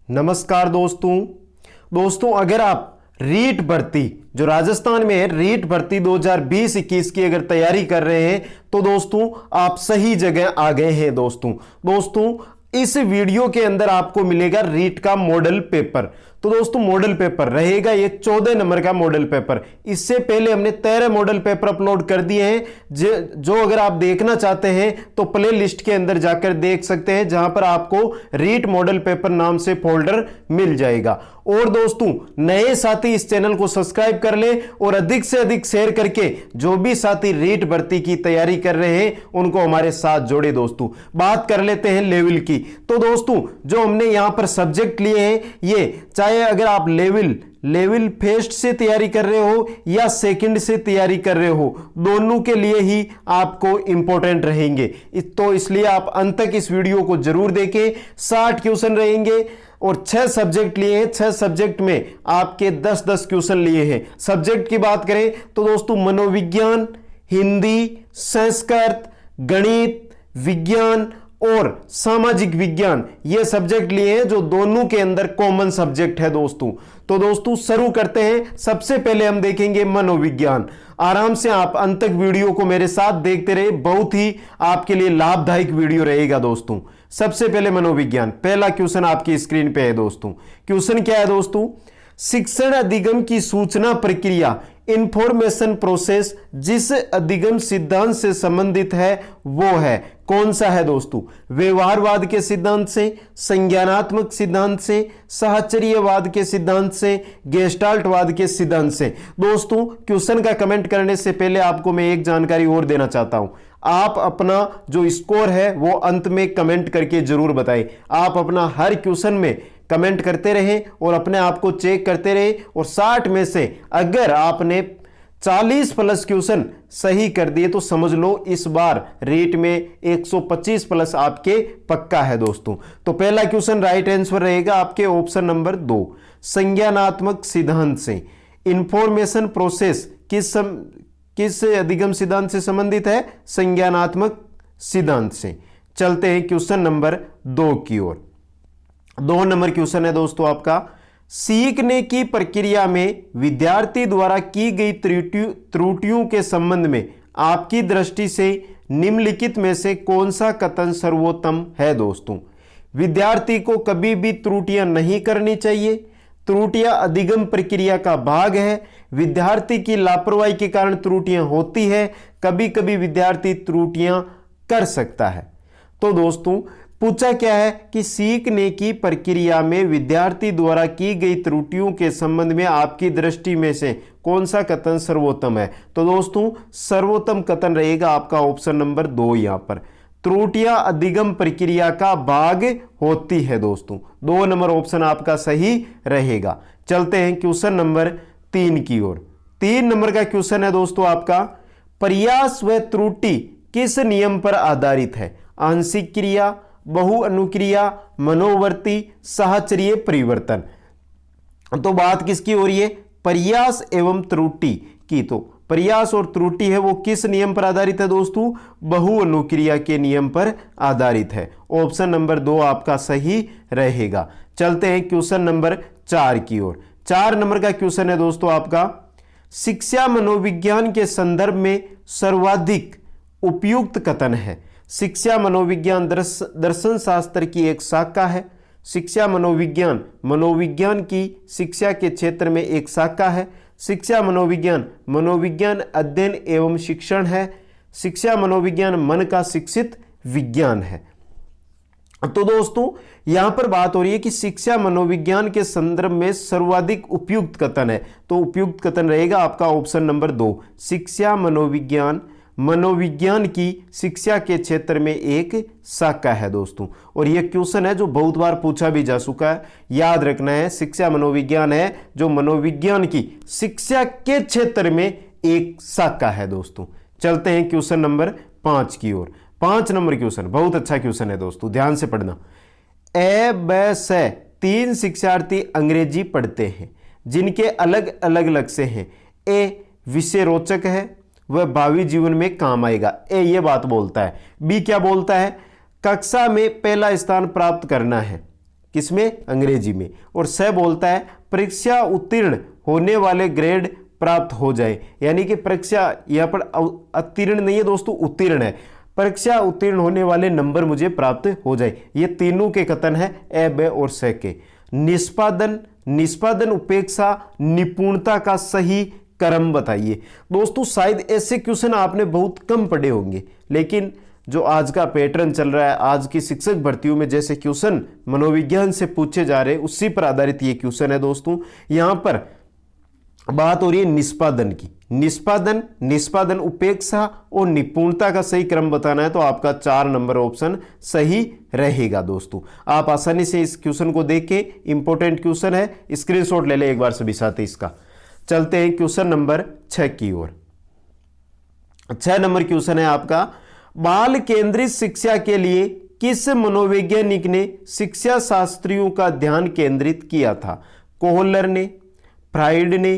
नमस्कार दोस्तों अगर आप रीट भर्ती जो राजस्थान में है रीट भर्ती 2020-21 की अगर तैयारी कर रहे हैं तो दोस्तों आप सही जगह आ गए हैं। दोस्तों इस वीडियो के अंदर आपको मिलेगा रीट का मॉडल पेपर। तो दोस्तों मॉडल पेपर रहेगा ये 14 नंबर का मॉडल पेपर। इससे पहले हमने 13 मॉडल पेपर अपलोड कर दिए हैं जो अगर आप देखना चाहते हैं तो प्ले लिस्ट के अंदर जाकर देख सकते हैं, जहां पर आपको रीट मॉडल पेपर नाम से फोल्डर मिल जाएगा। और दोस्तों नए साथी इस चैनल को सब्सक्राइब कर ले और अधिक से अधिक शेयर करके जो भी साथी रीट भर्ती की तैयारी कर रहे हैं उनको हमारे साथ जोड़े। दोस्तों बात कर लेते हैं लेवल की। तो दोस्तों जो हमने यहां पर सब्जेक्ट लिए हैं, ये चाहे अगर आप लेवल फर्स्ट से तैयारी कर रहे हो या सेकंड से तैयारी कर रहे हो, दोनों के लिए ही आपको इंपॉर्टेंट रहेंगे। तो इसलिए आप अंत तक इस वीडियो को जरूर देखें। 60 क्वेश्चन रहेंगे और 6 सब्जेक्ट लिए हैं। 6 सब्जेक्ट में आपके 10-10 क्वेश्चन लिए हैं। सब्जेक्ट की बात करें तो दोस्तों मनोविज्ञान, हिंदी, संस्कृत, गणित, विज्ञान और सामाजिक विज्ञान ये सब्जेक्ट लिए हैं, जो दोनों के अंदर कॉमन सब्जेक्ट है दोस्तों। तो दोस्तों शुरू करते हैं। सबसे पहले हम देखेंगे मनोविज्ञान। आराम से आप अंत तक वीडियो को मेरे साथ देखते रहे, बहुत ही आपके लिए लाभदायक वीडियो रहेगा दोस्तों। सबसे पहले मनोविज्ञान, पहला क्वेश्चन आपकी स्क्रीन पे है दोस्तों। क्वेश्चन क्या है दोस्तों? शिक्षण अधिगम की सूचना प्रक्रिया इंफॉर्मेशन प्रोसेस जिस अधिगम सिद्धांत से संबंधित है वो है कौन सा है दोस्तों? व्यवहारवाद के सिद्धांत से, संज्ञानात्मक सिद्धांत से, साहचर्यवाद के सिद्धांत से, गेस्टाल्टवाद के सिद्धांत से। दोस्तों क्वेश्चन का कमेंट करने से पहले आपको मैं एक जानकारी और देना चाहता हूं। आप अपना जो स्कोर है वो अंत में कमेंट करके जरूर बताएं। आप अपना हर क्वेश्चन में कमेंट करते रहें और अपने आप को चेक करते रहें। और 60 में से अगर आपने 40 प्लस क्वेश्चन सही कर दिए तो समझ लो इस बार रेट में 125 प्लस आपके पक्का है दोस्तों। तो पहला क्वेश्चन राइट आंसर रहेगा आपके ऑप्शन नंबर 2। संज्ञानात्मक सिद्धांत से इंफॉर्मेशन प्रोसेस किस अधिगम सिद्धांत से संबंधित है? संज्ञानात्मक सिद्धांत से। चलते हैं क्वेश्चन नंबर 2 की ओर। 2 नंबर क्वेश्चन है दोस्तों आपका, सीखने की प्रक्रिया में विद्यार्थी द्वारा की गई त्रुटियों के संबंध में आपकी दृष्टि से निम्नलिखित में से कौन सा कथन सर्वोत्तम है दोस्तों? विद्यार्थी को कभी भी त्रुटियां नहीं करनी चाहिए। त्रुटियां अधिगम प्रक्रिया का भाग है। विद्यार्थी की लापरवाही के कारण त्रुटियां होती है। कभी कभी विद्यार्थी त्रुटियां कर सकता है। तो दोस्तों पूछा क्या है कि सीखने की प्रक्रिया में विद्यार्थी द्वारा की गई त्रुटियों के संबंध में आपकी दृष्टि में से कौन सा कथन सर्वोत्तम है? तो दोस्तों सर्वोत्तम कथन रहेगा आपका ऑप्शन नंबर 2। यहां पर त्रुटियां अधिगम प्रक्रिया का भाग होती है दोस्तों। 2 नंबर ऑप्शन आपका सही रहेगा। चलते हैं क्वेश्चन नंबर 3 की ओर। 3 नंबर का क्वेश्चन है दोस्तों आपका, प्रयास व त्रुटि किस नियम पर आधारित है? आंशिक क्रिया, बहु अनुक्रिया, मनोवर्ती, साहचर्य परिवर्तन। तो बात किसकी हो रही है? प्रयास एवं त्रुटि की। तो प्रयास और त्रुटि है वो किस नियम पर आधारित है दोस्तों? बहु अनुक्रिया के नियम पर आधारित है। ऑप्शन नंबर 2 आपका सही रहेगा। चलते हैं क्वेश्चन नंबर 4 की ओर। 4 नंबर का क्वेश्चन है दोस्तों आपका, शिक्षा मनोविज्ञान के संदर्भ में सर्वाधिक उपयुक्त कथन है। शिक्षा मनोविज्ञान दर्शन शास्त्र की एक शाखा है। शिक्षा मनोविज्ञान की शिक्षा के क्षेत्र में एक शाखा है। शिक्षा मनोविज्ञान अध्ययन एवं शिक्षण है। शिक्षा मनोविज्ञान मन का शिक्षित विज्ञान है। तो दोस्तों यहां पर बात हो रही है कि शिक्षा मनोविज्ञान के संदर्भ में सर्वाधिक उपयुक्त कथन है। तो उपयुक्त कथन रहेगा आपका ऑप्शन नंबर 2। शिक्षा मनोविज्ञान की शिक्षा के क्षेत्र में एक शाखा है दोस्तों। और यह क्वेश्चन है जो बहुत बार पूछा भी जा चुका है, याद रखना है। शिक्षा मनोविज्ञान है जो मनोविज्ञान की शिक्षा के क्षेत्र में एक शाखा है दोस्तों। चलते हैं क्वेश्चन नंबर 5 की ओर। 5 नंबर क्वेश्चन बहुत अच्छा क्वेश्चन है दोस्तों, ध्यान से पढ़ना। ए ब स 3 शिक्षार्थी अंग्रेजी पढ़ते हैं जिनके अलग अलग लक्ष्य हैं। ए विषय रोचक है, वह भावी जीवन में काम आएगा। ए ये बात बोलता है। बी क्या बोलता है? कक्षा में पहला स्थान प्राप्त करना है। किसमें? अंग्रेजी में। और स बोलता है परीक्षा उत्तीर्ण होने वाले ग्रेड प्राप्त हो जाए, यानी कि परीक्षा यहाँ पर उत्तीर्ण नहीं है दोस्तों, उत्तीर्ण है, परीक्षा उत्तीर्ण होने वाले नंबर मुझे प्राप्त हो जाए। ये तीनों के कथन है ए, ब और स के। निष्पादन, निष्पादन उपेक्षा निपुणता का सही क्रम बताइए। दोस्तों शायद ऐसे क्वेश्चन आपने बहुत कम पढ़े होंगे, लेकिन जो आज का पैटर्न चल रहा है, आज की शिक्षक भर्तियों में जैसे क्वेश्चन मनोविज्ञान से पूछे जा रहे हैं, उसी पर आधारित ये क्वेश्चन है दोस्तों। यहां पर बात हो रही है निष्पादन की। निष्पादन, निष्पादन उपेक्षा और निपुणता का सही क्रम बताना है, तो आपका 4 नंबर ऑप्शन सही रहेगा दोस्तों। आप आसानी से इस क्वेश्चन को देख के, इंपॉर्टेंट क्वेश्चन है, स्क्रीनशॉट ले ले एक बार सभी साथी इसका। चलते हैं क्वेश्चन नंबर 6 की ओर। 6 नंबर क्वेश्चन है आपका, बाल केंद्रित शिक्षा के लिए किस मनोवैज्ञानिक ने शिक्षा शास्त्रियों का ध्यान केंद्रित किया था? कोहलर ने, फ्राइड ने,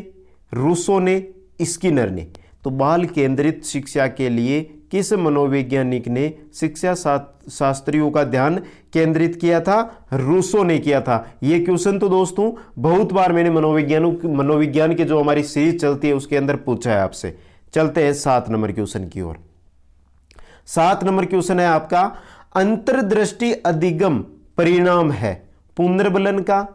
रूसो ने, स्किनर ने। तो बाल केंद्रित शिक्षा के लिए किस मनोवैज्ञानिक ने शिक्षा शास्त्रियों का ध्यान केंद्रित किया था? रूसो ने किया था। यह क्वेश्चन तो दोस्तों बहुत बार मैंने मनोविज्ञान के जो हमारी सीरीज चलती है उसके अंदर पूछा है आपसे। चलते हैं 7 नंबर क्वेश्चन की ओर। 7 नंबर क्वेश्चन है आपका, अंतर्दृष्टि अधिगम परिणाम है पुनर्बलन का,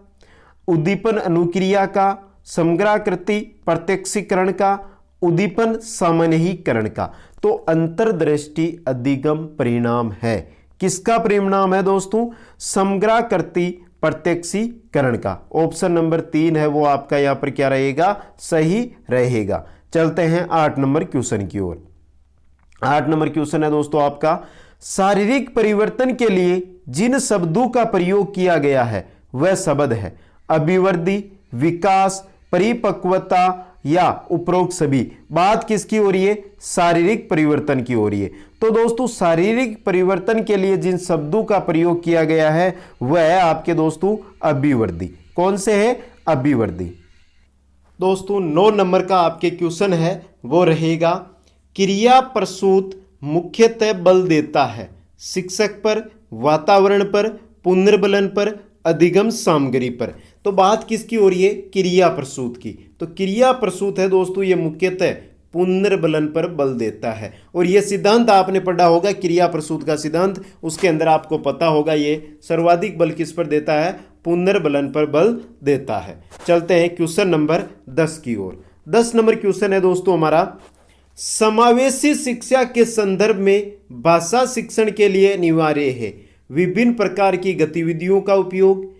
उद्दीपन अनुक्रिया का, समग्राकृति प्रत्यक्षीकरण का, उद्दीपन सामान्यीकरण का। तो अंतर्दृष्टि अधिगम परिणाम है, किसका परिणाम है दोस्तों? समग्राकृति प्रत्यक्षीकरण का। ऑप्शन नंबर 3 है वो आपका यहां पर क्या रहेगा? सही रहेगा। चलते हैं 8 नंबर क्वेश्चन की ओर। 8 नंबर क्वेश्चन है दोस्तों आपका, शारीरिक परिवर्तन के लिए जिन शब्दों का प्रयोग किया गया है वह शब्द है अभिवृद्धि, विकास, परिपक्वता या उपरोक्त सभी। बात किसकी हो रही है? शारीरिक परिवर्तन की हो रही है। तो दोस्तों शारीरिक परिवर्तन के लिए जिन शब्दों का प्रयोग किया गया है वह है आपके दोस्तों अभिवृद्धि। कौन से है? अभिवृद्धि। दोस्तों 9 नंबर का आपके क्वेश्चन है वो रहेगा, क्रिया प्रसूत मुख्यतः बल देता है शिक्षक पर, वातावरण पर, पुनर्बलन पर, अधिगम सामग्री पर। तो बात किसकी हो रही है? क्रिया प्रसूत की। तो क्रिया प्रसूत है दोस्तों ये मुख्यतः पुनर्बलन पर बल देता है। और ये सिद्धांत आपने पढ़ा होगा, क्रिया प्रसूत का सिद्धांत, उसके अंदर आपको पता होगा ये सर्वाधिक बल किस पर देता है? पुनर्बलन पर बल देता है। चलते हैं क्वेश्चन नंबर 10 की ओर। 10 नंबर क्वेश्चन है दोस्तों हमारा, समावेशी शिक्षा के संदर्भ में भाषा शिक्षण के लिए अनिवार्य है विभिन्न प्रकार की गतिविधियों का उपयोग,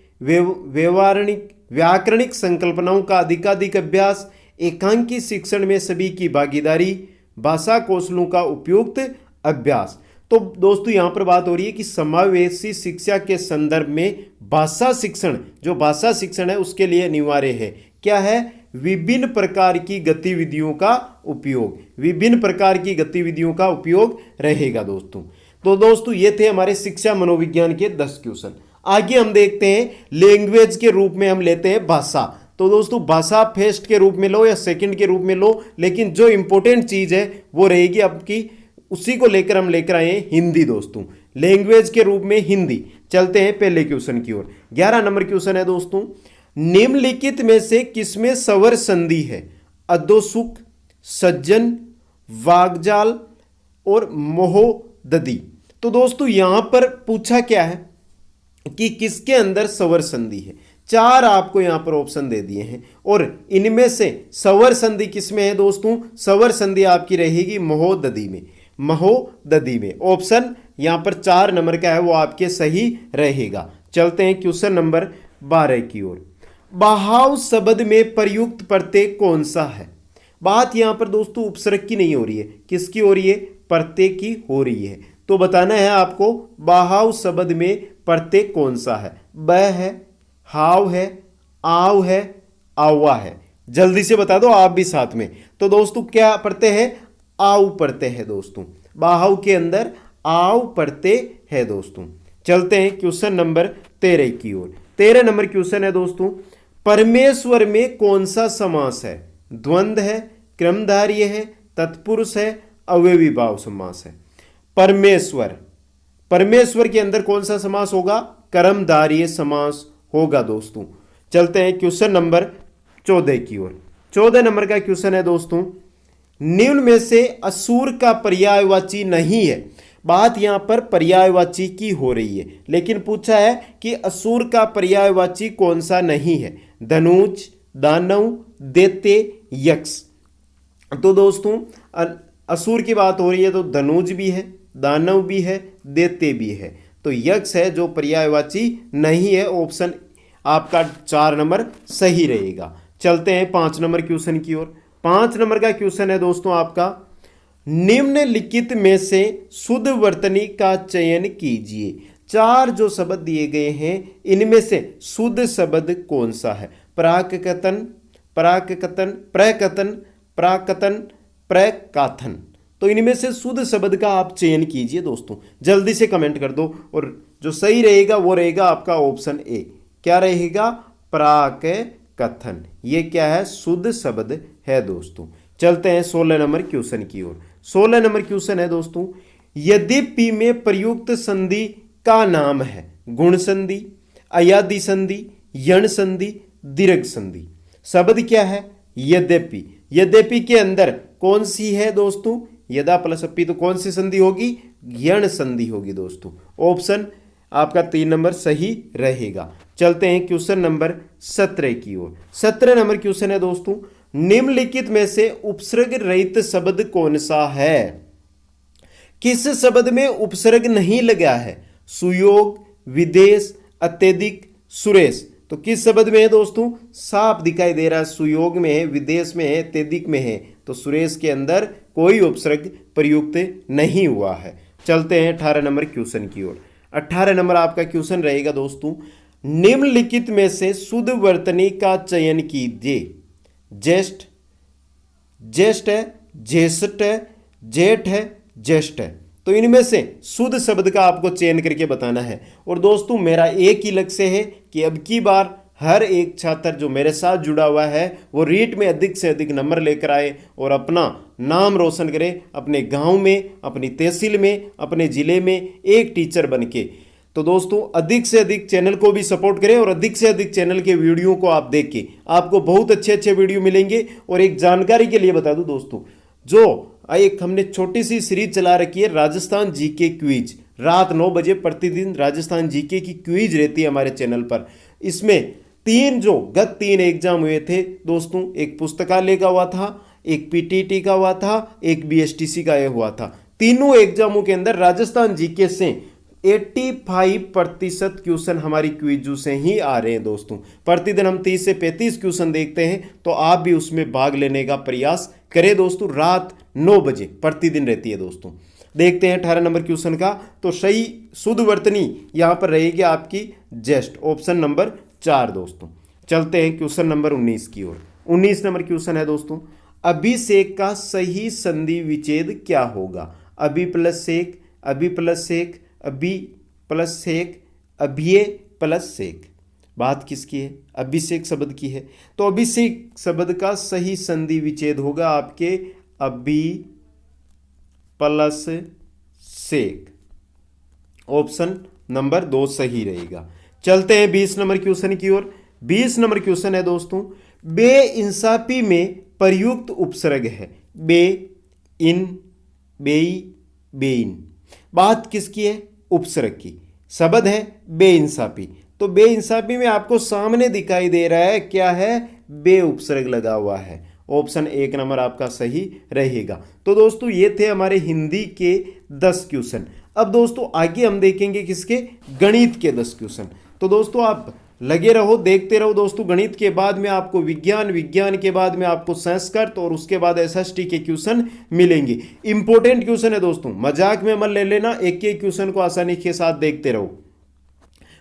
व्याकरणिक संकल्पनाओं का अधिकाधिक अभ्यास, एकांकी शिक्षण में सभी की भागीदारी, भाषा कौशलों का उपयुक्त अभ्यास। तो दोस्तों यहां पर बात हो रही है कि समावेशी शिक्षा के संदर्भ में भाषा शिक्षण, जो भाषा शिक्षण है उसके लिए अनिवार्य है। क्या है? विभिन्न प्रकार की गतिविधियों का उपयोग, विभिन्न प्रकार की गतिविधियों का उपयोग रहेगा दोस्तों। तो दोस्तों ये थे हमारे शिक्षा मनोविज्ञान के 10 क्वेश्चन। आगे हम देखते हैं लैंग्वेज के रूप में हम लेते हैं भाषा। तो दोस्तों भाषा फर्स्ट के रूप में लो या सेकंड के रूप में लो, लेकिन जो इंपॉर्टेंट चीज है वो रहेगी आपकी, उसी को लेकर हम लेकर आए हैं हिंदी दोस्तों, लैंग्वेज के रूप में हिंदी। चलते हैं पहले क्वेश्चन की ओर। 11 नंबर क्वेश्चन है दोस्तों, निम्नलिखित में से किसमें स्वर संधि है? अधोसुख, सज्जन, वागजाल और मोहोदधि। तो दोस्तों यहां पर पूछा क्या है कि किसके अंदर स्वर संधि है? 4 आपको यहां पर ऑप्शन दे दिए हैं और इनमें से स्वर संधि किसमें है दोस्तों? स्वर संधि आपकी रहेगी मोहोदधि में, मोहोदधि में। ऑप्शन यहां पर 4 नंबर का है वो आपके सही रहेगा। चलते हैं क्वेश्चन नंबर 12 की ओर। बहाव शब्द में प्रयुक्त प्रत्यय कौन सा है? बात यहां पर दोस्तों उपसर्ग की नहीं हो रही है, किसकी हो रही है? प्रत्यय की हो रही है। तो बताना है आपको बहाव शब्द में प्रत्यय कौन सा है? ब है, हाव है, आव है, आवा है। जल्दी से बता दो आप भी साथ में। तो दोस्तों क्या प्रत्यय है? आव प्रत्यय है दोस्तों, बहाव के अंदर आव प्रत्यय है दोस्तों। चलते हैं क्वेश्चन नंबर 13 की ओर। 13 नंबर क्वेश्चन है दोस्तों, परमेश्वर में कौन सा समास है? द्वंद्व है, क्रमधारय है, तत्पुरुष है, अव्ययी भाव समास है। परमेश्वर, परमेश्वर के अंदर कौन सा समास होगा? कर्मधारय समास होगा दोस्तों। चलते हैं क्वेश्चन नंबर 14 की ओर। 14 नंबर का क्वेश्चन है दोस्तों, निम्न में से असुर का पर्यायवाची नहीं है। बात यहां पर पर्यायवाची की हो रही है, लेकिन पूछा है कि असुर का पर्यायवाची कौन सा नहीं है। धनुज, दानव, दैत्य, यक्ष। तो दोस्तों असुर की बात हो रही है तो धनुज भी है, दानव भी है, दैत्य भी है, तो यक्ष है जो पर्यायवाची नहीं है। ऑप्शन आपका 4 नंबर सही रहेगा। चलते हैं 5 नंबर क्वेश्चन की ओर। 5 नंबर का क्वेश्चन है दोस्तों आपका, निम्नलिखित में से शुद्ध वर्तनी का चयन कीजिए। 4 जो शब्द दिए गए हैं इनमें से शुद्ध शब्द कौन सा है। प्राककथन, प्राककथन, प्रकथन, प्राकथन, प्रकाथन। तो इनमें से शुद्ध शब्द का आप चयन कीजिए दोस्तों, जल्दी से कमेंट कर दो। और जो सही रहेगा वो रहेगा आपका ऑप्शन ए। क्या रहेगा? प्राककथन। ये क्या है? शुद्ध शब्द है दोस्तों। चलते हैं 16 नंबर क्वेश्चन की ओर। 16 नंबर क्वेश्चन है दोस्तों, यद्यपि में प्रयुक्त संधि का नाम है गुण संधि, अयादि संधि, यण संधि, दीर्घ संधि। शब्द क्या है? यद्यपि। यद्यपि के अंदर कौन सी है दोस्तों? यदा प्लस अपि, तो कौन सी संधि होगी? यण संधि होगी दोस्तों। ऑप्शन आपका 3 नंबर सही रहेगा। चलते हैं क्वेश्चन नंबर 17 की ओर। 17 नंबर क्वेश्चन है दोस्तों, निम्नलिखित में से उपसर्ग रहित शब्द कौन सा है? किस शब्द में उपसर्ग नहीं लगा है? सुयोग, विदेश, अत्यधिक, सुरेश। तो किस शब्द में है दोस्तों? साफ दिखाई दे रहा है, सुयोग में है, विदेश में है, अत्यधिक में है, तो सुरेश के अंदर कोई उपसर्ग प्रयुक्त नहीं हुआ है। चलते हैं 18 नंबर क्वेश्चन की ओर। 18 नंबर आपका क्वेश्चन रहेगा दोस्तों, निम्नलिखित में से शुद्ध वर्तनी का चयन कीजिए। ज्येष्ठ, ज्येष्ठ है, ज्येष्ठ है, जेठ है, ज्येष्ठ है। तो इनमें से शुद्ध शब्द का आपको चयन करके बताना है। और दोस्तों मेरा एक ही लक्ष्य है कि अब की बार हर एक छात्र जो मेरे साथ जुड़ा हुआ है वो रीट में अधिक से अधिक नंबर लेकर आए और अपना नाम रोशन करे, अपने गांव में, अपनी तहसील में, अपने ज़िले में एक टीचर बन के। तो दोस्तों अधिक से अधिक चैनल को भी सपोर्ट करें और अधिक से अधिक चैनल के वीडियो को आप देख के आपको बहुत अच्छे अच्छे वीडियो मिलेंगे। और एक जानकारी के लिए बता दूं दोस्तों, जो एक हमने छोटी सी सीरीज चला रखी है राजस्थान जीके क्विज, रात 9 बजे प्रतिदिन राजस्थान जीके की क्विज रहती है हमारे चैनल पर। इसमें 3 एग्जाम हुए थे दोस्तों, एक पुस्तकालय का हुआ था, एक पीटीटी का हुआ था, एक बीएसटीसी का ये हुआ था। तीनों एग्जामों के अंदर राजस्थान जीके से 85% क्वेश्चन हमारी क्विजू से ही आ रहे हैं दोस्तों। प्रतिदिन हम 30 से 35 क्वेश्चन देखते हैं, तो आप भी उसमें भाग लेने का प्रयास करें दोस्तों। रात 9 बजे प्रतिदिन रहती है दोस्तों। देखते हैं 18 नंबर क्वेश्चन का। तो सही शुद्ध वर्तनी यहां पर रहेगी आपकी ज्येष्ठ, ऑप्शन नंबर 4 दोस्तों। चलते हैं क्वेश्चन नंबर 19 की ओर। 19 नंबर क्वेश्चन है दोस्तों, अभिषेक का सही संधि विच्छेद क्या होगा? अभि प्लस सेक, अभि प्लस सेक, अभि प्लस सेक, अभिये प्लस सेक। बात किसकी है? अभिषेक शब्द की है। तो अभिषेक शब्द का सही संधि विच्छेद होगा आपके अभि प्लस सेक, ऑप्शन नंबर 2 सही रहेगा। चलते हैं 20 नंबर क्वेश्चन की ओर। 20 नंबर क्वेश्चन है दोस्तों, बेइंसाफी में प्रयुक्त उपसर्ग है बे, इन, बेई, बेइन। बात किसकी है? उपसर्ग की। शब्द है बेइंसाफी। तो बेइंसाफी में आपको सामने दिखाई दे रहा है क्या है? बे उपसर्ग लगा हुआ है। ऑप्शन 1 नंबर आपका सही रहेगा। तो दोस्तों ये थे हमारे हिंदी के 10 क्वेश्चन। अब दोस्तों आगे हम देखेंगे किसके? गणित के 10 क्वेश्चन। तो दोस्तों आप लगे रहो, देखते रहो दोस्तों। गणित के बाद में आपको विज्ञान, विज्ञान के बाद में आपको संस्कृत और उसके बाद एसएसटी के क्वेश्चन मिलेंगे। इंपॉर्टेंट क्वेश्चन है दोस्तों, मजाक में मत ले लेना। एक एक क्वेश्चन को आसानी के साथ देखते रहो।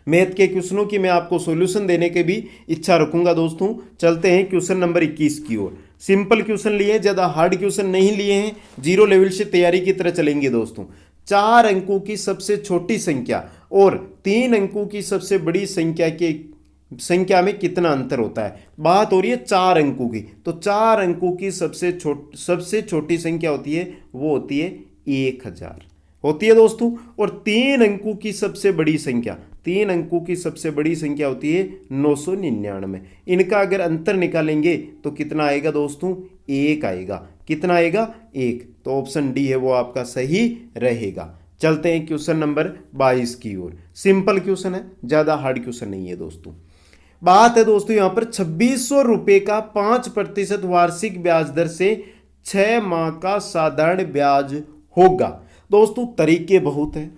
मैथ के क्वेश्चनों की मैं आपको सॉल्यूशन देने की भी इच्छा रखूंगा दोस्तों। चलते हैं क्वेश्चन नंबर 21 की ओर। सिंपल क्वेश्चन लिए, ज़्यादा हार्ड क्वेश्चन नहीं लिए हैं, 0 लेवल से तैयारी की तरह चलेंगे दोस्तों। 4 अंकों की सबसे छोटी संख्या और 3 अंकों की सबसे बड़ी संख्या में कितना अंतर होता है? बात हो रही है 4 अंकों की। तो 4 अंकों की सबसे छोटी संख्या होती है, वो होती है 1000 होती है दोस्तों। और 3 अंकों की सबसे बड़ी संख्या, 3 अंकों की सबसे बड़ी संख्या होती है 999। इनका अगर अंतर निकालेंगे तो कितना आएगा दोस्तों, 1 आएगा। कितना आएगा, 1। तो ऑप्शन डी है वो आपका सही रहेगा। चलते हैं क्वेश्चन नंबर 22 की ओर। सिंपल क्वेश्चन है, ज्यादा हार्ड क्वेश्चन नहीं है दोस्तों। बात है दोस्तों यहां पर 2600 रुपए का 5% वार्षिक ब्याज दर से 6 माह का साधारण ब्याज होगा। दोस्तों तरीके बहुत हैं,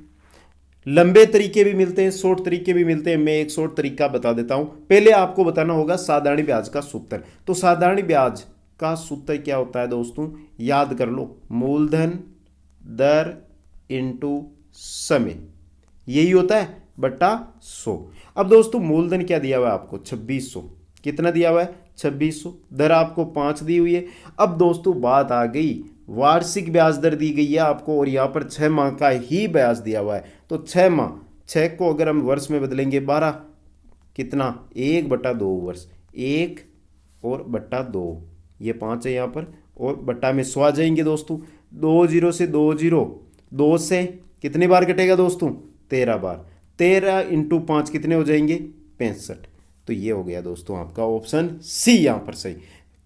लंबे तरीके भी मिलते हैं, शॉर्ट तरीके भी मिलते हैं। मैं एक शॉर्ट तरीका बता देता हूं। पहले आपको बताना होगा साधारण ब्याज का सूत्र। तो साधारण ब्याज का सूत्र क्या होता है दोस्तों, याद कर लो, मूलधन दर इंटू समय, यही होता है, बटा 100। अब दोस्तों मूलधन क्या दिया हुआ है आपको, 2600। कितना दिया हुआ है, 2600। दर आपको 5 दी हुई है। अब दोस्तों बात आ गई, वार्षिक ब्याज दर दी गई है आपको और यहाँ पर 6 माह का ही ब्याज दिया हुआ है। तो 6 माह, 6 को अगर हम वर्ष में बदलेंगे 12, कितना, 1/2 वर्ष, 1 और बटा 2, ये 5 है यहाँ पर, और बट्टा में 100 आ जाएंगे दोस्तों। 2 0 से 2 0, 2 से कितनी बार कटेगा दोस्तों, 13 बार। 13 इंटू 5 कितने हो जाएंगे, 65। तो ये हो गया दोस्तों आपका ऑप्शन सी यहाँ पर सही।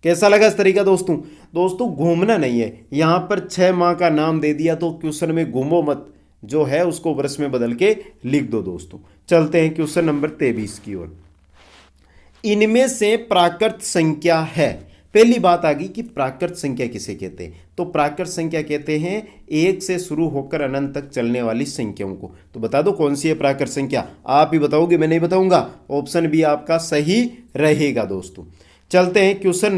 कैसा लगा इस तरीका दोस्तों। दोस्तों घूमना नहीं है, यहाँ पर 6 माह का नाम दे दिया तो क्वेश्चन में घूमो मत, जो है उसको वर्ष में बदल के लिख दो दोस्तों। चलते हैं क्वेश्चन नंबर 23 की ओर। इनमें से प्राकृत संख्या है। पहली बात आ गई कि प्राकृत संख्या किसे कहते हैं। तो प्राकृत संख्या कहते हैं 1 से शुरू होकर अनंत तक चलने वाली संख्याओं को। तो बता दो कौन सी है प्राकृत संख्या, आप ही बताओगे, मैं नहीं बताऊंगा। ऑप्शन बी आपका सही रहेगा दोस्तों। चलते हैं क्वेश्चन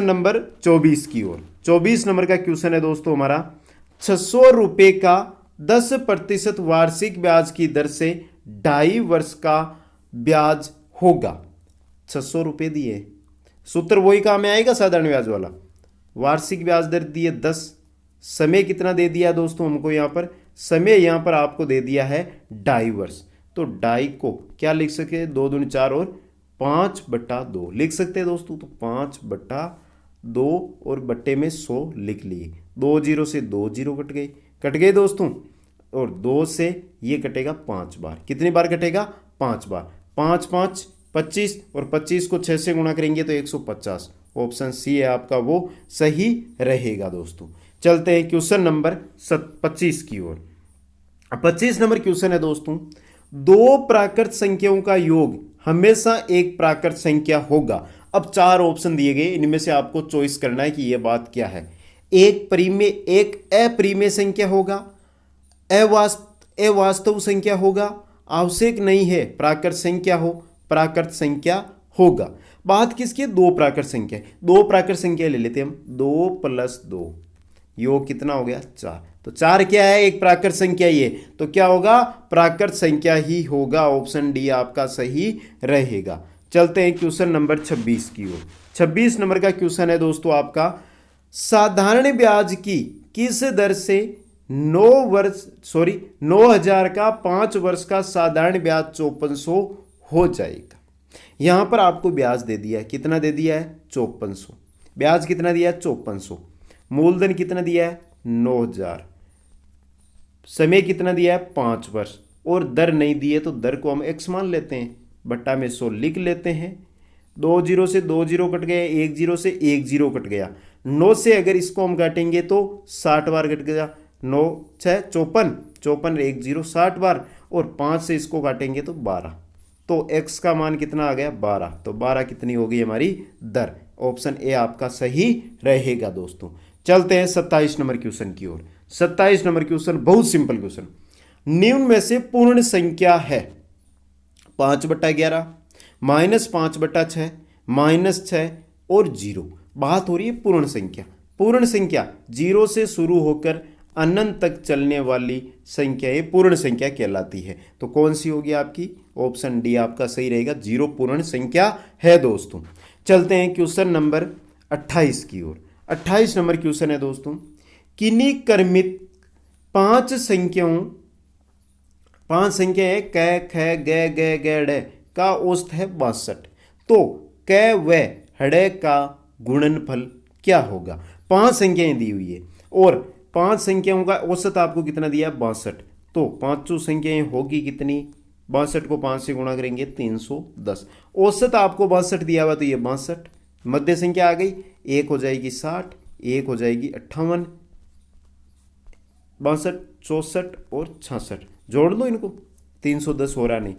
नंबर 24 की ओर। 24 नंबर का क्वेश्चन है दोस्तों हमारा, 600 रुपये का 10% वार्षिक ब्याज की दर से 2.5 वर्ष का ब्याज होगा। 600 रुपये दिए, सूत्र वही काम में आएगा, साधारण ब्याज वाला। वार्षिक ब्याज दर दिए 10, समय कितना दे दिया दोस्तों हमको, यहाँ पर समय यहाँ पर आपको दे दिया है 2.5 वर्ष। तो 2.5 को क्या लिख सके, 2 दूनी 4 और 5/2 लिख सकते हैं दोस्तों। तो 5/2 और बट्टे में 100 लिख लिए। 2 0 से 2 0 कट गए दोस्तों, और 2 से ये कटेगा 5 बार। कितनी बार कटेगा, 5 बार। 5 5 25, और 25 को 6 से गुणा करेंगे तो 150। ऑप्शन सी है आपका वो सही रहेगा दोस्तों। चलते हैं क्वेश्चन नंबर 25 की ओर। 25 नंबर क्वेश्चन है दोस्तों, 2 प्राकृत संख्याओं का योग हमेशा एक प्राकृत संख्या होगा। अब 4 ऑप्शन दिए गए, इनमें से आपको चॉइस करना है कि यह बात क्या है। एक अप्रिमेय संख्या होगा, अवास्तव संख्या होगा, आवश्यक नहीं है प्राकृत संख्या हो, प्राकृत संख्या होगा। बात किसकी है, 2 प्राकृत संख्या। 2 प्राकृत संख्या ले लेते हैं हम, 2 + 2 योग कितना हो गया, 4। तो 4 क्या है, एक प्राकृत संख्या ये, तो क्या होगा, प्राकृत संख्या ही होगा। ऑप्शन डी आपका सही रहेगा। चलते हैं क्वेश्चन नंबर 26 की ओर। 26 नंबर का क्वेश्चन है दोस्तों आपका, साधारण ब्याज की किस दर से 9,000 का 5 वर्ष का साधारण ब्याज 5400 हो जाएगा। यहां पर आपको ब्याज दे दिया है, कितना दे दिया है, 5400। ब्याज कितना दिया है, 5400। मूलधन कितना दिया है, 9000। समय कितना दिया है, 5 वर्ष, और दर नहीं दी है तो दर को हम x मान लेते हैं, बट्टा में 100 लिख लेते हैं। 2 0 से 2 0 कट गए, 1 0 से 1 0 कट गया। 9 से अगर इसको हम काटेंगे तो 60 बार कट गया। 9 6 54, 54 1 0 60 बार, और 5 से इसको काटेंगे तो 12। तो x का मान कितना आ गया, 12। तो 12 कितनी हो गई हमारी दर। ऑप्शन ए आपका सही रहेगा दोस्तों। चलते हैं 27 नंबर क्वेश्चन की ओर। 27 नंबर क्वेश्चन बहुत सिंपल क्वेश्चन, निम्न में से पूर्ण संख्या है 5/11, -5/6, -6 और 0। बात हो रही है पूर्ण संख्या। पूर्ण संख्या 0 से शुरू होकर अनंत तक चलने वाली संख्या ये पूर्ण संख्या कहलाती है। तो कौन सी होगी आपकी, ऑप्शन डी आपका सही रहेगा, 0 पूर्ण संख्या है दोस्तों। चलते हैं क्वेश्चन नंबर 28 की ओर। 28 नंबर क्वेश्चन है दोस्तों, किन्हीं क्रमित 5 संख्याएं क ख ग ग ग ड का औसत है 62। तो क व हड़ का गुणनफल क्या होगा। 5 संख्याएं दी हुई है और 5 संख्याओं का औसत आपको कितना दिया, 62। तो 5 संख्याएं होगी कितनी, 62 को 5 से गुणा करेंगे 310। औसत आपको 62 दिया हुआ तो ये 62, मध्य संख्या आ गई, एक हो जाएगी 60, एक हो जाएगी 58, 62, 64 और 66, जोड़ लो इनको, 310 हो रहा नहीं,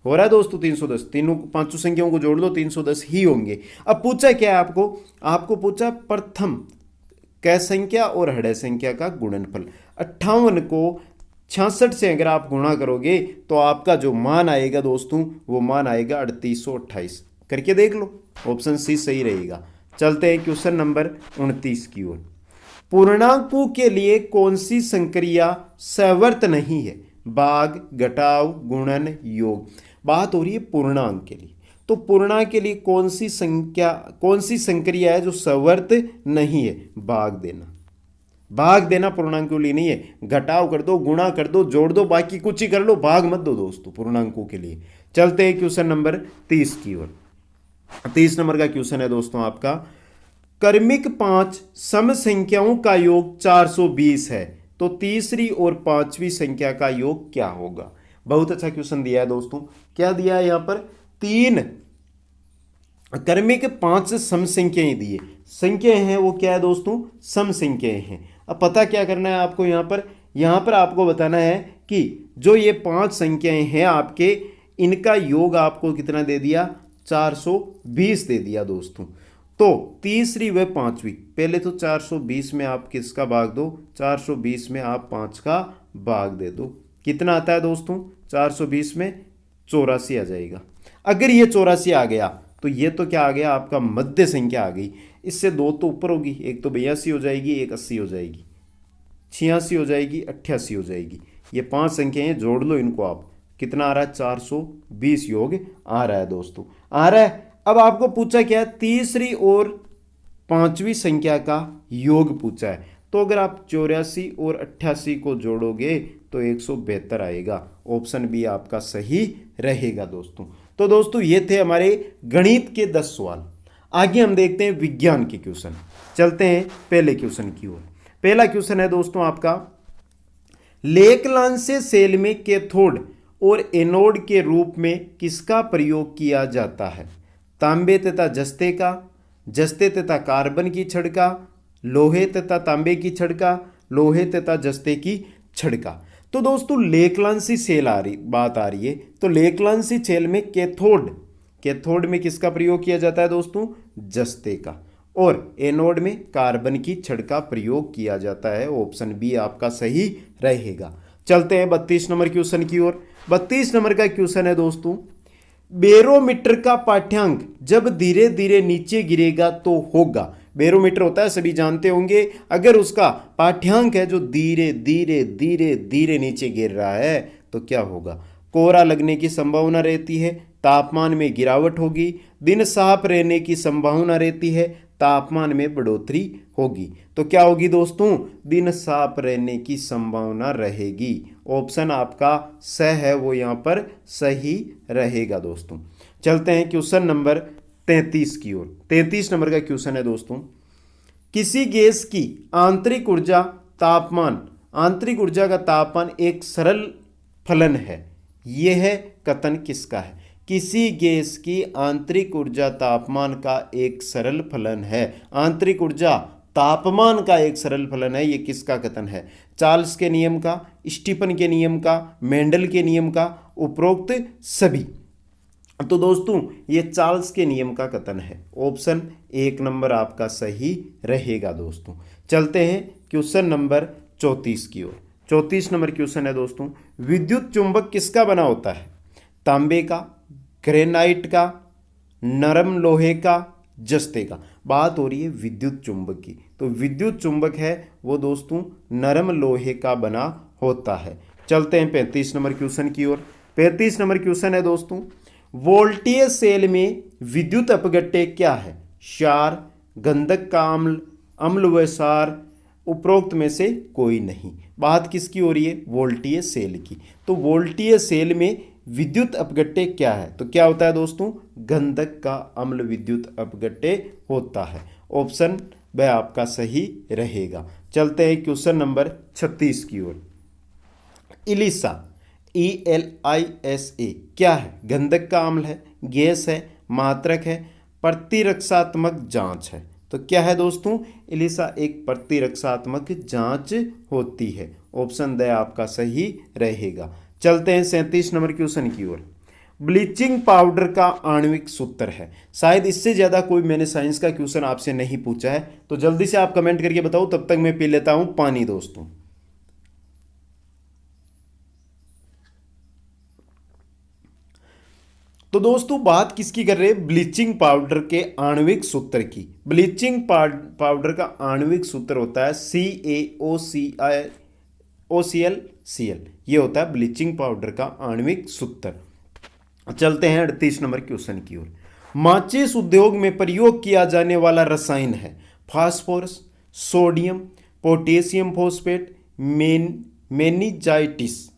हो रहा है दोस्तों 310, तीनों पांचों संख्याओं को जोड़ लो 310 ही होंगे। अब पूछा क्या है आपको पूछा प्रथम क संख्या और हृदय संख्या का गुणनफल। 58 को 66 से अगर आप गुणा करोगे तो आपका जो मान आएगा दोस्तों वो मान आएगा 3828, करके देख लो, ऑप्शन सी सही रहेगा। चलते हैं क्वेश्चन नंबर 29 की ओर। पूर्णांकों के लिए कौन सी संक्रिया सवर्त नहीं है? भाग, घटाव, गुणन, योग। बात हो रही है पूर्णांक के लिए, तो पूर्णांक के लिए कौन सी संक्रिया है जो सवर्त नहीं है? भाग देना पूर्णांक के लिए नहीं है, घटाव कर दो, गुणा कर दो, जोड़ दो, बाकी कुछ ही कर लो, भाग मत दो दोस्तों पूर्णांकों के लिए। चलते हैं क्वेश्चन नंबर 30 की ओर। 30 नंबर का क्वेश्चन है दोस्तों आपका, क्रमिक 5 सम संख्याओं का योग 420 है, तो तीसरी और पांचवी संख्या का योग क्या होगा? बहुत अच्छा क्वेश्चन दिया है दोस्तों। क्या दिया है यहां पर? 3 क्रमिक 5 सम संख्याएं दी है, संख्याएं हैं वो क्या है दोस्तों? सम संख्याएं हैं। अब पता क्या करना है आपको यहां पर आपको बताना है कि जो ये 5 संख्याएं हैं आपके, इनका योग आपको कितना दे दिया? 420 दे दिया दोस्तों। तो तीसरी व पांचवी, पहले तो 420 में आप किसका भाग दो? 420 में आप 5 का भाग दे दो, कितना आता है दोस्तों? 420 में 84 आ जाएगा। अगर ये 84 आ गया तो ये तो क्या आ गया? आपका मध्य संख्या आ गई। इससे 2 तो ऊपर होगी, एक तो 82 हो जाएगी, एक 80 हो जाएगी, 86 हो जाएगी, 88 हो जाएगी। ये 5 संख्याएं जोड़ लो इनको आप, कितना आ रहा है? 420 योग आ रहा है दोस्तों, आ रहा है। अब आपको पूछा क्या है? तीसरी और पांचवी संख्या का योग पूछा है, तो अगर आप 84 और 88 को जोड़ोगे तो 172 आएगा। ऑप्शन बी आपका सही रहेगा दोस्तों। तो दोस्तों ये थे हमारे गणित के 10 सवाल। आगे हम देखते हैं विज्ञान के क्वेश्चन। चलते हैं पहले क्वेश्चन की ओर। पहला क्वेश्चन है दोस्तों आपका, लेखलांस्य सेल में कैथोड और एनोड के रूप में किसका प्रयोग किया जाता है? तांबे तथा जस्ते का, जस्ते तथा कार्बन की छड़ का, लोहे तथा तांबे की छड़ का, लोहे तथा जस्ते की छड़ का। तो दोस्तों लेखलांसी सेल बात आ रही है, तो लेखलांसी सेल में कैथोड में किसका प्रयोग किया जाता है दोस्तों? जस्ते का। और एनोड में कार्बन की छड़ का प्रयोग किया जाता है। ऑप्शन बी आपका सही रहेगा। चलते हैं 32 नंबर क्वेश्चन की ओर। 32 नंबर का क्वेश्चन है दोस्तों, बैरोमीटर का पाठ्यांक जब धीरे धीरे नीचे गिरेगा तो होगा। बैरोमीटर होता है, सभी जानते होंगे। अगर उसका पाठ्यांक है जो धीरे धीरे धीरे धीरे नीचे गिर रहा है तो क्या होगा? कोहरा लगने की संभावना रहती है, तापमान में गिरावट होगी, दिन साफ रहने की संभावना रहती है, तापमान में बढ़ोतरी होगी। तो क्या होगी दोस्तों? दिन साफ रहने की संभावना रहेगी। ऑप्शन आपका स है वो यहाँ पर सही रहेगा दोस्तों। चलते हैं क्वेश्चन नंबर 33 की ओर। 33 नंबर का क्वेश्चन है दोस्तों, किसी गैस की आंतरिक ऊर्जा का तापमान एक सरल फलन है, यह कथन किसका है? किसी गैस की आंतरिक ऊर्जा तापमान का एक सरल फलन है, आंतरिक ऊर्जा तापमान का एक सरल फलन है, ये किसका कथन है? चार्ल्स के नियम का, स्टीफन के नियम का, मेंडल के नियम का, उपरोक्त सभी। तो दोस्तों ये चार्ल्स के नियम का कथन है। ऑप्शन 1 नंबर आपका सही रहेगा दोस्तों। चलते हैं क्वेश्चन नंबर 34 की ओर। 34 नंबर क्वेश्चन है दोस्तों, विद्युत चुंबक किसका बना होता है? तांबे का, ग्रेनाइट का, नरम लोहे का, जस्ते का। बात हो रही है विद्युत चुंबक की, तो विद्युत चुंबक है वो दोस्तों नरम लोहे का बना होता है। चलते हैं 35 नंबर क्वेश्चन की ओर। 35 नंबर क्वेश्चन है दोस्तों, वोल्टेज सेल में विद्युत अपघट्य क्या है? क्षार, गंधक का अम्ल व क्षार, उपरोक्त में से कोई नहीं। बात किसकी हो रही है? वोल्टेज सेल की। तो वोल्टेज सेल में विद्युत अपघट्य क्या है? तो क्या होता है दोस्तों? गंधक का अम्ल विद्युत अपघट्य होता है। ऑप्शन वह आपका सही रहेगा। चलते हैं क्वेश्चन नंबर 36 की ओर। इलिसा ELISA क्या है? गंधक का अम्ल है, गैस है, मात्रक है, प्रतिरक्षात्मक जांच है। तो क्या है दोस्तों? इलिसा एक प्रतिरक्षात्मक जांच होती है। ऑप्शन द आपका सही रहेगा। चलते हैं 37 नंबर क्वेश्चन की ओर। ब्लीचिंग पाउडर का आणविक सूत्र है। शायद इससे ज्यादा कोई मैंने साइंस का क्वेश्चन आपसे नहीं पूछा है, तो जल्दी से आप कमेंट करके बताओ, तब तक मैं पी लेता हूं पानी दोस्तों। तो दोस्तों बात किसकी कर रहे हैं? ब्लीचिंग पाउडर के आणविक सूत्र की। ब्लीचिंग पाउडर का आणविक सूत्र होता है CaOCl, ये होता है ब्लीचिंग पाउडर का आणविक सूत्र। चलते हैं 38 नंबर क्वेश्चन की ओर। माचिस उद्योग में प्रयोग किया जाने वाला रसायन है फास्फोरस, सोडियम, पोटेशियम फॉस्फेट, मेनिजाइटिस।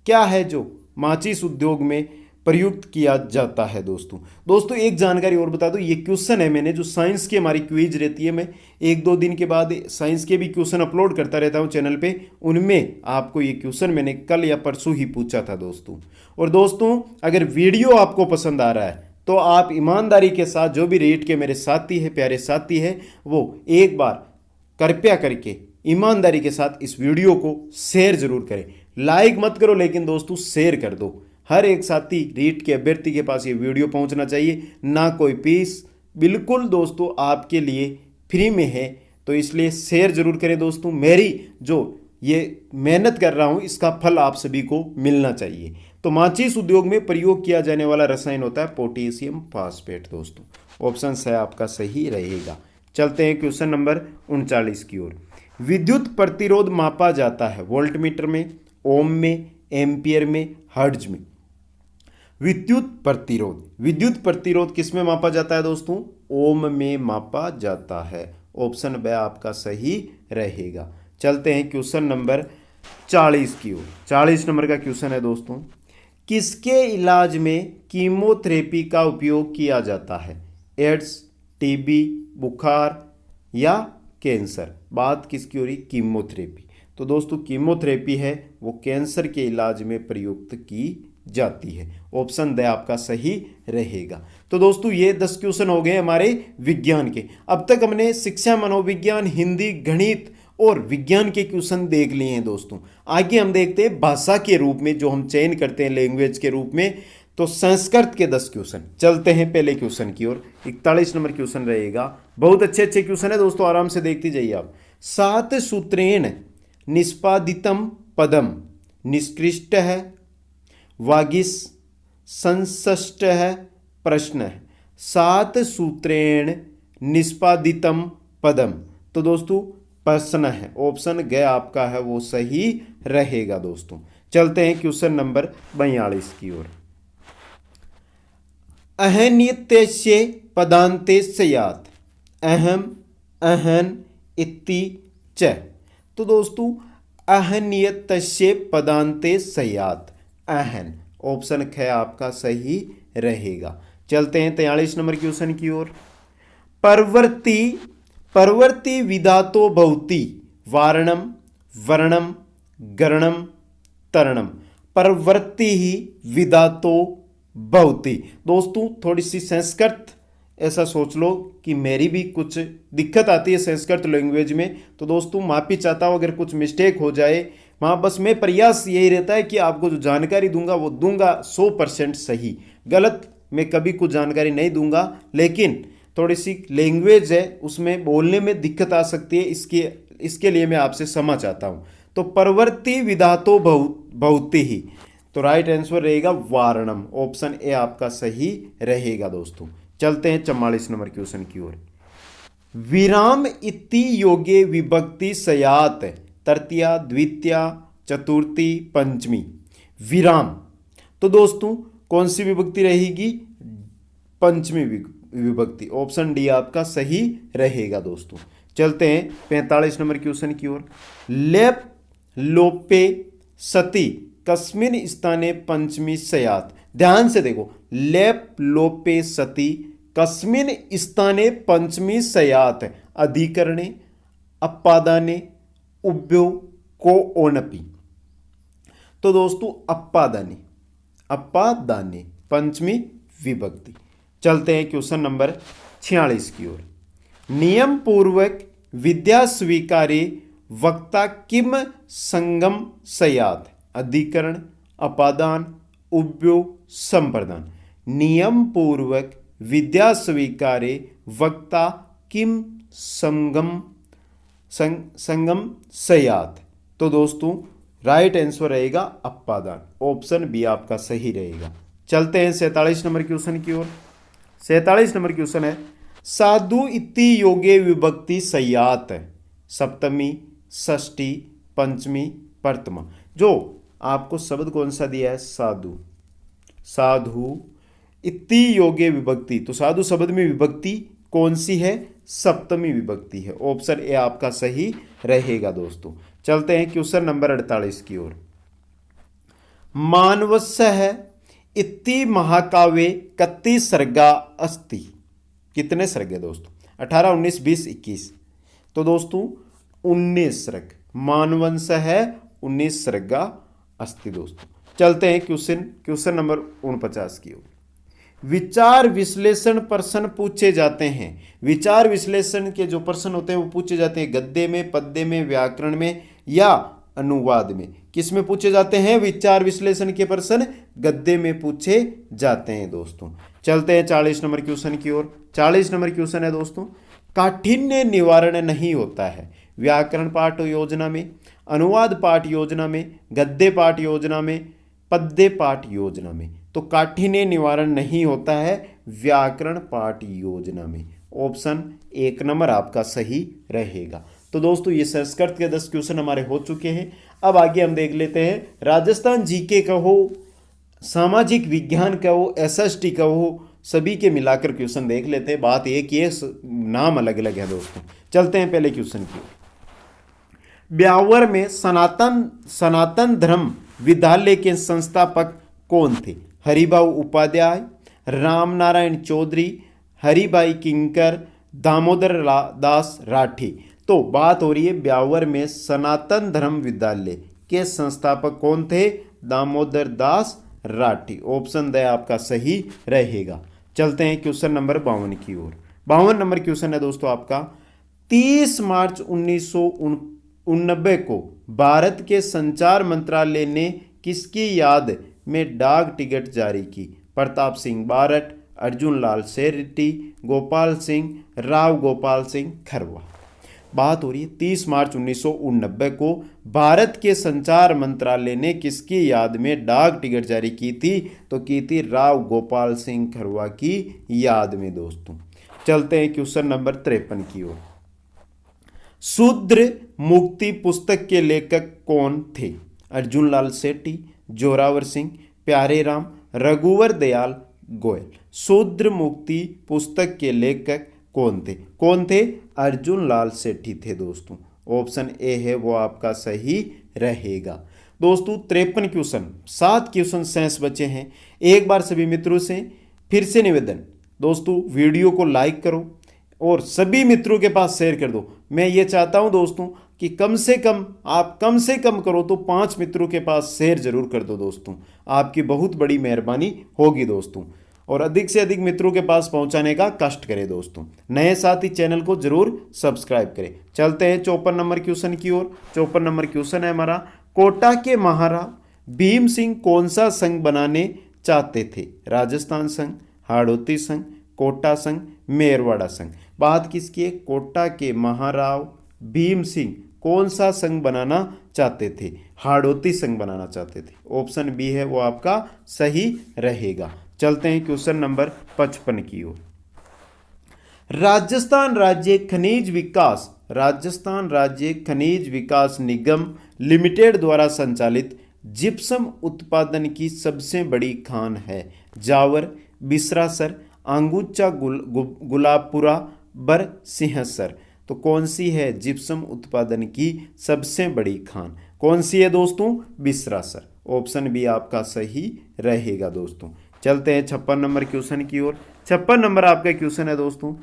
क्या है जो माचिस उद्योग में प्रयुक्त किया जाता है दोस्तों एक जानकारी और बता दो, ये क्वेश्चन है मैंने जो साइंस की हमारी क्विज रहती है, मैं 1-2 दिन के बाद साइंस के भी क्वेश्चन अपलोड करता रहता हूँ चैनल पे, उनमें आपको ये क्वेश्चन मैंने कल या परसों ही पूछा था दोस्तों। और दोस्तों अगर वीडियो आपको पसंद आ रहा है तो आप ईमानदारी के साथ, जो भी रेट के मेरे साथी है, प्यारे साथी है, वो एक बार कृपया करके ईमानदारी के साथ इस वीडियो को शेयर जरूर करें। लाइक मत करो लेकिन दोस्तों शेयर कर दो। हर एक साथी रीट के अभ्यर्थी के पास ये वीडियो पहुंचना चाहिए, ना कोई फीस, बिल्कुल दोस्तों आपके लिए फ्री में है, तो इसलिए शेयर जरूर करें दोस्तों। मेरी जो ये मेहनत कर रहा हूं इसका फल आप सभी को मिलना चाहिए। तो माचिस उद्योग में प्रयोग किया जाने वाला रसायन होता है पोटेशियम फास्फेट दोस्तों। ऑप्शन है आपका सही रहेगा। चलते हैं क्वेश्चन नंबर 39 की ओर। विद्युत प्रतिरोध मापा जाता है वोल्टमीटर में, ओम में, एम्पियर में, हर्ट्ज में। विद्युत प्रतिरोध किस में मापा जाता है दोस्तों? ओम में मापा जाता है। ऑप्शन ब आपका सही रहेगा। चलते हैं क्वेश्चन नंबर 40 की ओर। 40 नंबर का क्वेश्चन है दोस्तों, किसके इलाज में कीमोथेरेपी का उपयोग किया जाता है? एड्स, टीबी, बुखार या कैंसर। बात किसकी हो रही? कीमोथेरेपी। तो दोस्तों कीमोथेरेपी है वो कैंसर के इलाज में प्रयुक्त की जाती है। ऑप्शन द आपका सही रहेगा। तो दोस्तों ये 10 क्वेश्चन हो गए हमारे विज्ञान के। अब तक हमने शिक्षा, मनोविज्ञान, हिंदी, गणित और विज्ञान के क्वेश्चन देख लिए हैं दोस्तों। आगे हम देखते हैं भाषा के रूप में, जो हम चयन करते हैं लैंग्वेज के रूप में, तो संस्कृत के 10 क्वेश्चन। चलते हैं पहले क्वेश्चन की ओर। 41 नंबर क्वेश्चन रहेगा। बहुत अच्छे अच्छे क्वेश्चन है दोस्तों, आराम से देखते जाइए आप। 7 सूत्रेण निष्पादितम पदम निष्कृष्ट है, वागिस, संसष्ट है, प्रश्न है। 7 सूत्रेण निष्पादितम पदम, तो दोस्तों प्रश्न है। ऑप्शन ग आपका है वो सही रहेगा दोस्तों। चलते हैं क्वेश्चन नंबर 42 की ओर। अहनित्यस्य पदान्ते स्यात् अहम, अहन, इति, च। तो दोस्तों अहनियतस्य पदान्ते स्यात् अहन। ऑप्शन ख आपका सही रहेगा। चलते हैं 43 नंबर क्वेश्चन की ओर। परवर्ती विधातो भवति वारणम, वर्णम, गरणम, तरणम। परवर्ती ही विधातो भवति। दोस्तों थोड़ी सी संस्कृत ऐसा सोच लो कि मेरी भी कुछ दिक्कत आती है संस्कृत लैंग्वेज में, तो दोस्तों माफी चाहता हूँ अगर कुछ मिस्टेक हो जाए वहाँ। बस मैं प्रयास यही रहता है कि आपको जो जानकारी दूंगा वो दूंगा 100% सही। गलत मैं कभी कुछ जानकारी नहीं दूंगा, लेकिन थोड़ी सी लैंग्वेज है उसमें बोलने में दिक्कत आ सकती है, इसके लिए मैं आपसे क्षमा चाहता हूँ। तो परवर्ती विधातो भवति ही, तो राइट आंसर रहेगा वारणम। ऑप्शन ए आपका सही रहेगा दोस्तों। चलते हैं 44 नंबर क्वेश्चन की ओर। विराम इति योगे विभक्ति स्यात् तृतीया, द्वितीया, चतुर्थी, पंचमी। विराम, तो दोस्तों कौन सी विभक्ति रहेगी? पंचमी विभक्ति। ऑप्शन डी आपका सही रहेगा दोस्तों। चलते हैं 45 नंबर क्वेश्चन की ओर। लेप लोपे सति कस्मिन स्थाने पंचमी स्यात्। ध्यान से देखो, लेप लोपे सति कस्मिन स्थाने पंचमी स्यात्। अधिकरणे, अपादाने, उभ्यो को ओनपि। तो दोस्तों अप्पादानी, अप्पादानी पंचमी विभक्ति। चलते हैं क्वेश्चन नंबर 46 की ओर। नियम पूर्वक विद्या स्वीकारे वक्ता किम संगम सयात, अधिकरण, अपादान, उभयो, संप्रदान। नियम पूर्वक विद्या स्वीकारे वक्ता किम संगम सयात। तो दोस्तों राइट आंसर रहेगा अपादान, ऑप्शन बी आपका सही रहेगा। चलते हैं 47 नंबर क्वेश्चन की ओर। 47 नंबर क्वेश्चन है, साधु इति योगे विभक्ति सयात, सप्तमी, षष्ठी, पंचमी, प्रथमा। जो आपको शब्द कौन सा दिया है, साधु, साधु इति योगे विभक्ति, तो साधु शब्द में विभक्ति कौन सी है, सप्तमी विभक्ति है, ऑप्शन ए आपका सही रहेगा दोस्तों। चलते हैं क्वेश्चन नंबर 48 की ओर। मानवस्य है इति महाकाव्ये कति सर्गा अस्ति, कितने सर्ग है दोस्तों, 18, 19, 20, 21। तो दोस्तों 19 सर्ग, मानवंश है 19 सर्गा अस्ति दोस्तों। चलते हैं क्वेश्चन नंबर 49 की ओर। विचार विश्लेषण प्रश्न पूछे जाते हैं, विचार विश्लेषण के जो प्रश्न होते हैं वो पूछे जाते हैं गद्य में, पद्य में, व्याकरण में या अनुवाद में। किस में पूछे जाते हैं, विचार विश्लेषण के प्रश्न गद्य में पूछे जाते हैं दोस्तों। चलते हैं 40 नंबर क्वेश्चन की ओर। 40 नंबर क्वेश्चन है दोस्तों, काठिन्य निवारण नहीं होता है व्याकरण पाठ योजना में, अनुवाद पाठ योजना में, गद्य पाठ योजना में, पद्य पाठ योजना में। तो काठिन्य निवारण नहीं होता है व्याकरण पाठ योजना में, ऑप्शन 1 नंबर आपका सही रहेगा। तो दोस्तों ये संस्कृत के 10 क्वेश्चन हमारे हो चुके हैं। अब आगे हम देख लेते हैं राजस्थान जीके का हो, सामाजिक विज्ञान का हो, एसएसटी का हो, सभी के मिलाकर क्वेश्चन देख लेते हैं। बात एक ही है, नाम अलग अलग है दोस्तों। चलते हैं पहले क्वेश्चन की। ब्यावर में सनातन धर्म विद्यालय के संस्थापक कौन थे, हरिभाऊ उपाध्याय, राम नारायण चौधरी, हरिभाई किंकर, दामोदर दास राठी। तो बात हो रही है ब्यावर में सनातन धर्म विद्यालय के संस्थापक कौन थे, दामोदर दास राठी, ऑप्शन द आपका सही रहेगा। चलते हैं क्वेश्चन नंबर 52 की ओर। 52 नंबर क्वेश्चन है दोस्तों आपका, 30 मार्च 1989 को भारत के संचार मंत्रालय ने किसकी याद में डाक टिकट जारी की, प्रताप सिंह बारट, अर्जुन लाल शेट्टी, गोपाल सिंह, राव गोपाल सिंह खरवा। बात हो रही है 30 मार्च 1989 को भारत के संचार मंत्रालय ने किसकी याद में डाक टिकट जारी की थी, तो की थी राव गोपाल सिंह खरवा की याद में दोस्तों। चलते हैं क्वेश्चन नंबर 53 की ओर। शूद्र मुक्ति पुस्तक के लेखक कौन थे, अर्जुन लाल शेट्टी, जोरावर सिंह, प्यारे राम, रघुवर दयाल गोयल। शूद्र मुक्ति पुस्तक के लेखक कौन थे, अर्जुन लाल शेट्टी थे दोस्तों, ऑप्शन ए है वो आपका सही रहेगा दोस्तों। 53 क्वेश्चन, 7 क्वेश्चन शेष बचे हैं। एक बार सभी मित्रों से फिर से निवेदन दोस्तों, वीडियो को लाइक करो और सभी मित्रों के पास शेयर कर दो। मैं ये चाहता हूं दोस्तों कि कम से कम करो तो 5 मित्रों के पास शेयर जरूर कर दो दोस्तों, आपकी बहुत बड़ी मेहरबानी होगी दोस्तों। और अधिक से अधिक मित्रों के पास पहुंचाने का कष्ट करें दोस्तों। नए साथी चैनल को जरूर सब्सक्राइब करें। चलते हैं 54 नंबर क्वेश्चन की ओर। 54 नंबर क्वेश्चन है हमारा, कोटा के महाराज भीम सिंह कौन सा संघ बनाने चाहते थे, राजस्थान संघ, हाड़ौती संघ, कोटा संघ, मेरवाड़ा संघ। बात किसकी है, कोटा के महाराव भीम सिंह कौन सा संघ बनाना चाहते थे, हाड़ौती संघ बनाना चाहते थे, ऑप्शन बी है वो आपका सही रहेगा। चलते हैं क्वेश्चन नंबर 55 की ओर। राजस्थान राज्य खनिज विकास निगम लिमिटेड द्वारा संचालित जिप्सम उत्पादन की सबसे बड़ी खान है, जावर, बिसरासर, आंगुचा, गुलाबपुरा, बरसिंहसर। तो कौन सी है जिप्सम उत्पादन की सबसे बड़ी खान, कौन सी है दोस्तों, बिसरासर, ऑप्शन बी आपका सही रहेगा दोस्तों। चलते हैं 56 नंबर क्वेश्चन की ओर। 56 नंबर आपका क्वेश्चन है दोस्तों,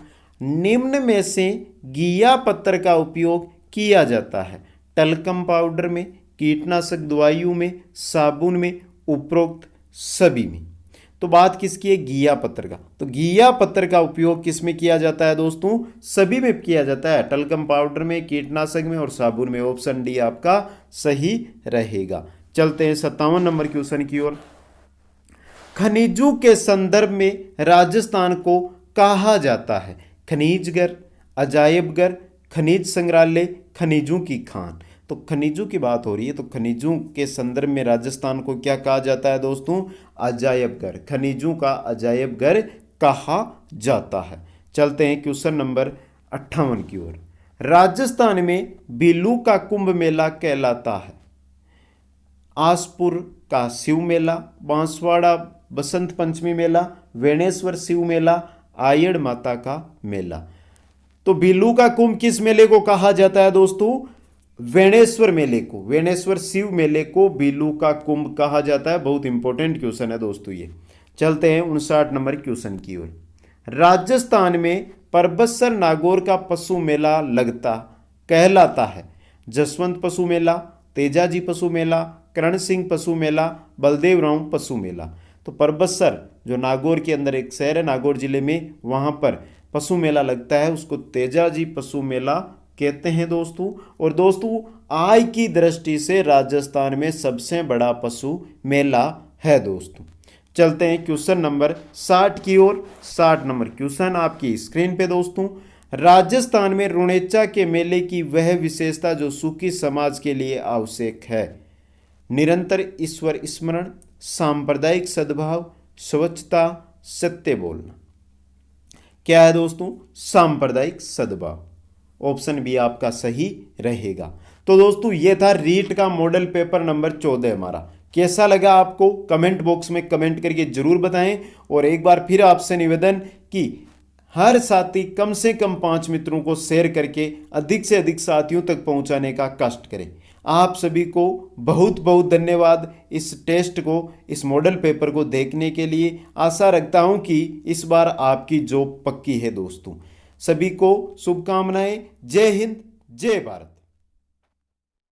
निम्न में से घिया पत्तर का उपयोग किया जाता है, टलकम पाउडर में, कीटनाशक दवाइयों में, साबुन में, उपरोक्त सभी में। तो बात किसकी है? घिया पत्थर का। तो घिया पत्थर का उपयोग किस में किया जाता है दोस्तों? सभी में किया जाता है, टल्कम पाउडर में, कीटनाशक में और साबुन में। ऑप्शन डी आपका सही रहेगा। चलते हैं 57 नंबर क्वेश्चन की ओर। खनिजों के संदर्भ में राजस्थान को कहा जाता है खनिजगर, अजायबगर, खनिज संग्रहालय, खनिजों की खान। तो खनिजों की बात हो रही है, तो खनिजों के संदर्भ में राजस्थान को क्या कहा जाता है दोस्तों? अजायबघर, खनिजों का अजायबघर कहा जाता है। चलते हैं क्वेश्चन नंबर 58 की ओर। राजस्थान में बीलू का कुंभ मेला कहलाता है आसपुर का शिव मेला, बांसवाड़ा बसंत पंचमी मेला, वेणेश्वर शिव मेला, आयड़ माता का मेला। तो बीलू का कुंभ किस मेले को कहा जाता है दोस्तों? वेणेश्वर मेले को, वेणेश्वर शिव मेले को बीलू का कुंभ कहा जाता है। बहुत इंपॉर्टेंट क्वेश्चन है दोस्तों ये। चलते हैं 59 नंबर क्वेश्चन की ओर। राजस्थान में परबतसर नागौर का पशु मेला लगता कहलाता है जसवंत पशु मेला, तेजाजी पशु मेला, करण सिंह पशु मेला, बलदेव राव पशु मेला। तो परबतसर जो नागौर के अंदर एक शहर है, नागौर जिले में, वहां पर पशु मेला लगता है, उसको तेजाजी पशु मेला कहते हैं दोस्तों। और दोस्तों आय की दृष्टि से राजस्थान में सबसे बड़ा पशु मेला है दोस्तों। चलते हैं क्वेश्चन नंबर 60 की ओर। 60 नंबर क्वेश्चन आपकी स्क्रीन पे दोस्तों। राजस्थान में रुणेचा के मेले की वह विशेषता जो सुखी समाज के लिए आवश्यक है? निरंतर ईश्वर स्मरण, सांप्रदायिक सद्भाव, स्वच्छता, सत्य बोलना। क्या है दोस्तों? सांप्रदायिक सद्भाव। ऑप्शन बी आपका सही रहेगा। तो दोस्तों ये था रीट का मॉडल पेपर नंबर 14 हमारा। कैसा लगा आपको? कमेंट बॉक्स में कमेंट करके जरूर बताएं। और एक बार फिर आपसे निवेदन कि हर साथी कम से कम 5 मित्रों को शेयर करके अधिक से अधिक साथियों तक पहुंचाने का कष्ट करें। आप सभी को बहुत बहुत धन्यवाद इस टेस्ट को, इस मॉडल पेपर को देखने के लिए। आशा रखता हूं कि इस बार आपकी जॉब पक्की है दोस्तों। सभी को शुभकामनाएं। जय हिंद, जय भारत।